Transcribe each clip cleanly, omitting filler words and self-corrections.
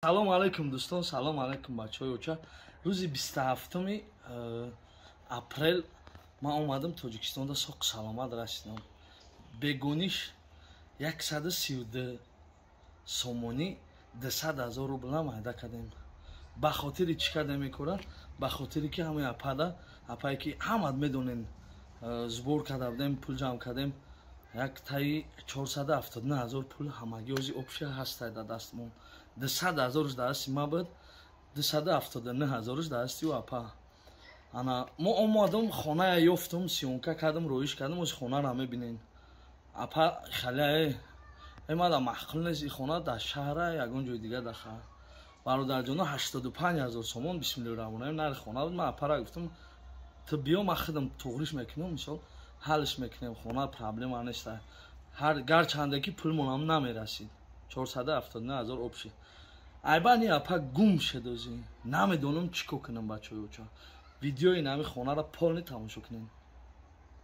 Салом алейкум дӯстон, салом алейкум бачаҳои оча. Рӯзи 27 апрел ман омадам Тоҷикистонда соқ саломат расидам. Бегониш 132 сомонӣ 200,000 рубл намайда кардем. Ба хотири чӣ кардем мекора? Ба хотире ки ҳамаи апае ки ҳамат медонен збор карда будем, пул ҷамъ кардем. Як таи 479,000 пул ҳамагӣ ози обши ҳастай да дастмон. 200,000 да дасти ма буд, 279,000 да дасти апа. Ана мо омадам хоная ёфтам, сиёнка кардам, роиш кардам, ози хонаро мебинен. Апа халае мада маъқул нест ин хона дар шаҳра ягон ҷои дигар дар шаҳр. Бародарҷоно 85,000 сомон бисмиллоҳирраҳмонирраҳим нари хона буд. Ман апара гуфтам ту биё ман худам туғриш мекунам, мисол ҳаллиш мекунем, хона проблема нест. Ҳар гарчанде ки пулмонам намерасид. 479,000 обши. Айбани апа гум шуд ози. Намедонам чӣ кор кунам бачаҳои оча. Видеои нами хонаро полни тамошо кунем.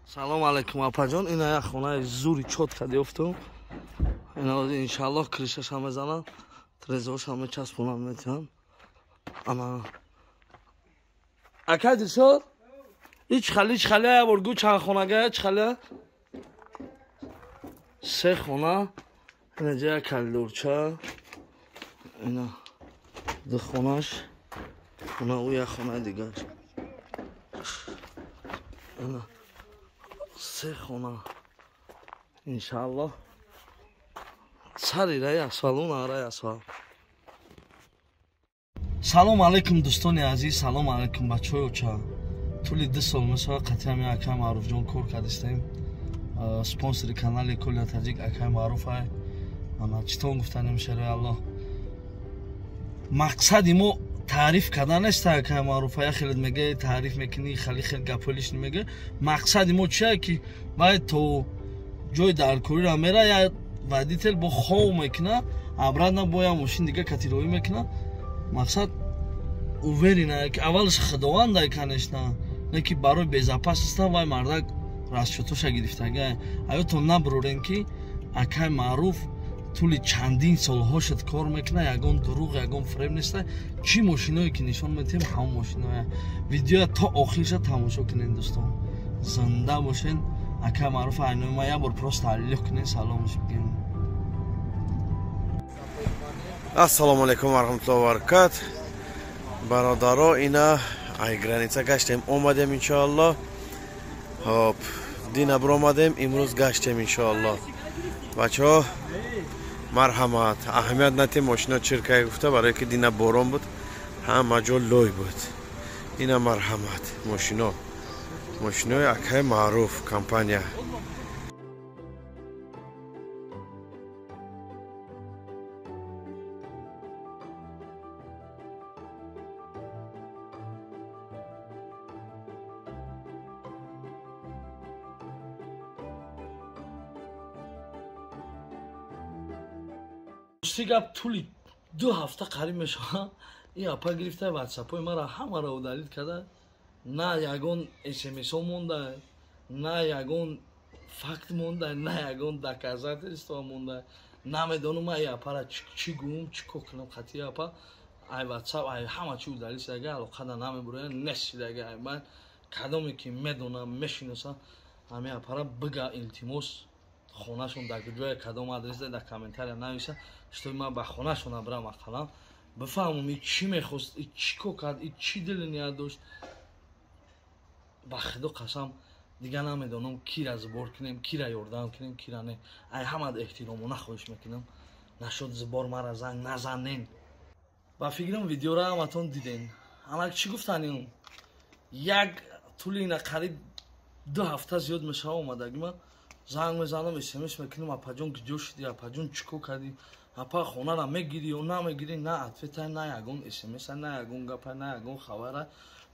Салом алейкум апаҷон, ина як хонаи зури чотка ёфтам. Ина ози иншаллоҳ кришаша мезанам, трезоша мечаспонам метавам. Ана ака дилшод ич хали абор гу чанд хонага чхала? Се хона. Ина ҷа калдорча. Ина ду хонаш. Ина у як хона дигар. Ина се хона. Иншаллоҳ. Сари рай асфал, уна рай асфал. Салом алейкум дӯстони азиз, салом алейкум бачаҳои оча. Тӯли 2 сол мисол қатъиями акай Маъруфҷон кор кардистем. Спонсори канали Кӯли Таҷик акай Маъруф ай. Ана читон гуфта намешарои Аллоҳ. Мақсади мо таъриф кардан нест акай Маъруф ай. Хеле мега таъриф мекунӣ, хали гаполиш немега. Мақсади мо чия ки баъд то ҷои даркориро мера я водител бо хов мекуна, обратно бо я мошин дига катироӣ мекуна. Мақсад уверена ки аввалаш худовандай конечно, не ки барои безопасността вай мардак расчётоша гирифтага. Аё то набурорен ки акай Маъруф тӯли чандин солҳо шуд кор мекуна, ягон дурӯғ, ягон фреб неста. Чӣ мошиное ки нишон медиҳем ҳамон мошиное. Видео то охирша тамошо кунед дӯстон. Зинда бошед. Акай Маъруф айнома я бор просто аллиҳ кунед, саломаш бигем. Ассалому алейкум ва раҳматуллоҳи ва баракат. Бародаро, ина ай граница гаштем омадем иншоаллоҳ. Хоп, дина буромадем, имрӯз гаштем иншоаллоҳ. Бачаҳо марҳамат, аҳамият натем мошино чиркай гуфта, барое ки дина борон буд, ҳама ҷо лой буд. Ина марҳамат, мошинои акай Маъруф компания. Гап тӯли 2 ҳафта қариб мешавад. Ин апа гирифта ватсапҳои маро ҳамаро удалит карда. На ягон смсо монда, на ягон факт монда, на ягон доказательство монда. Намедонам ай апара чӣ гӯям, чӣ кор кунам. Хати апа ай ватсап ай ҳама чӣ удалит шудага, алоқада намебурая, нест шудага. Ман кадоме ки медонам, мешиносам, ҳами апара бига илтимос хонашон дар куҷоя кадом адрес да дар комментария нависа, шуи ман ба хонашон абрам ақалам бифаҳмам ин чӣ мехост, ин чӣ кор кард, ин чӣ дили ният дошт. Ба худо қасам дига намедонам кира зубор кунем, кира ёрдам кунем, кира не. Ай ҳамат эҳтиромона хоҳиш мекунам. Нашуд зубор мара занг назанен. Ба фикрам видеоро ҳаматон диден. Ҳамак чӣ гуфтан ин? Як тӯли ина қариб 2 ҳафта зиёд мешава омадаги ман. Занг мезанам, смс мекунам, апаҷон киҷо шудӣ, апаҷон чӣ кор кардӣ? Апа хонаро мегирӣ ё намегирӣ? На ответа, на ягон смс, на ягон гапа, на ягон хабара.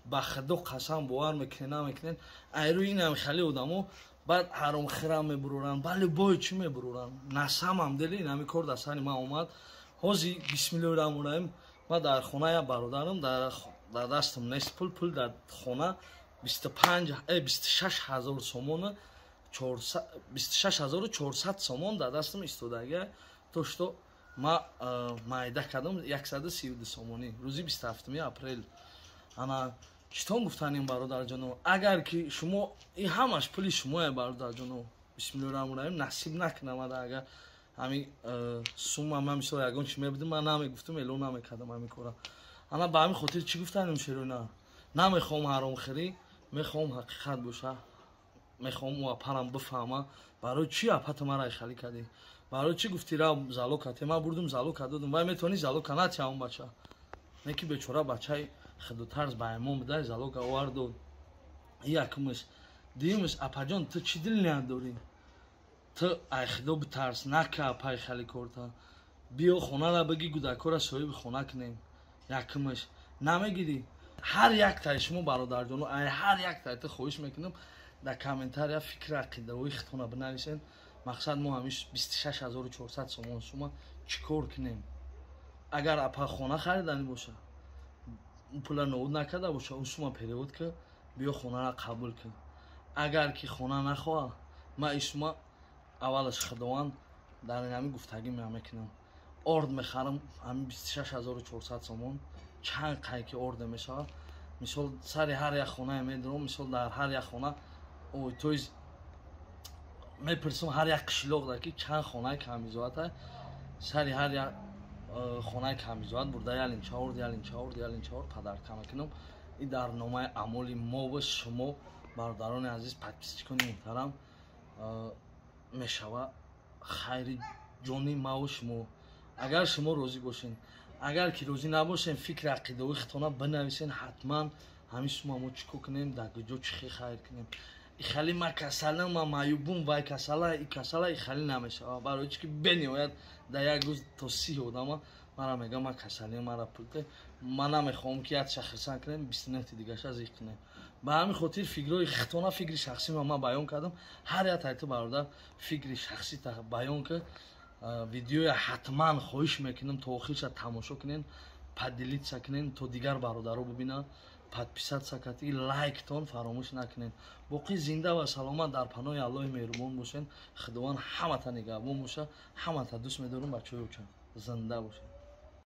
Ба худо қасам бовар мекунед, намекунед. Айрӯи инам хали одамо баъд ҳаромхӯрам мебуроранд. Бали бои чӣ мебуроранд? Насамам дели инами кор дар сари ман омад. Ҳозир бисмиллоҳирраҳмонирраҳим ман дар хонаи бародарам дар дастам нест пул дар хона 26,000 сомона 26,400 сомон дар дастам истодага. То што ма майда кардам 132 сомонӣ рӯзи 27 апрел. ана читон гуфтанем бародарҷоно, агар ки шумо и ҳамаш пули шумоя бародарҷоно, бисмиллоҳирраҳмонирраҳим, насиб накунам агар ҳамин сумма ман мисол ягон чӣ мебудим ман намегуфтам, эълон намекардам ҳамин кора. ана ба ҳамин хотир чӣ гуфтанем шеруна, намехоҳам ҳаромхӯрӣ, мехоҳам ҳақиқат боша, мехоҳам ӯ апарам бифаҳма, барои чӣ апата мара ихалӣ кардӣ, барои чӣ гуфтӣ рав залока те, ман бурдум залока додам, вай метавонӣ залока натия он бача, не ки бечора бачаи худутарз ба имом бидай залока овард дод. Якумш, дуюмш, апаҷон ту чӣ дилният дорӣ? Ту ай худо битарс, нака апа ихалӣ корта. Биё хонара багӣ гудакора соҳиби хона кунем. Якумш, намегирӣ? ҳар яктаи шумо бародарҷоно, ай ҳар яктаи ту хоҳиш мекунам дар комментария фикри ақидарои худтона бинависен. Мақсад мо ҳамиш 26400 сомон сума чӣ кор кунем? Агар апа хона хариданӣ боша, пула нобуд накарда боша, он сума перевод ки биё хонара қабул кун. Агар ки хона нахоҳа, ман ин сума аввалаш худованд дар ҳамин гуфтагӣ мекунам. Орд мехарам ҳамин 26400 сомон, чанд қай ки орд мешавад, мисол сари ҳар як хонае медорам, мисол дар ҳар як хона тоиз мепурсам ҳар як қишлоқда ки чанд хонаи камизоата, сари ҳар як хонаи камизоат бурда ялинча орд падарка мекунам. ин дар номаи амоли мо ва шумо бародарони азиз, подписчикони муҳтарам мешава хайри ҷони маву шумо. Агар шумо розӣ бошен, агар ки розӣ набошен, фикри ақидаои худтона бинависен, ҳатман ҳамин сума мо чӣ кор кунем, дар куҷо чӣ хайр кунем. ихалӣ ма касалам, ма маюбум, вай касала, и касала ихалӣ намешава, барои чӣ ки бениҳоят дар як рӯз то 30 одама мара мегӯям ма касалем, мара пулте, ман намехоҳам ки як шахрсан кунем, 29 дигаша зих кунем. ба ҳамин хотир фикрои худтона, фикри шахсӣ ман баён кардам. ҳар як тайту бародар фикри шахсӣ баён ки видеоя ҳатман хоҳиш мекунам то охирша тамошо кунен, поделитса кунен, то дигар бародаро бубинанд, подписатса кардӣ, лайктон фаромӯш накунен. боқӣ зинда ва саломат дар паноҳи аллоҳи меҳрубон бошен. худованд ҳамата нигаҳбон боша. ҳамата дӯст медорам, бачаҳои учан зинда бошед.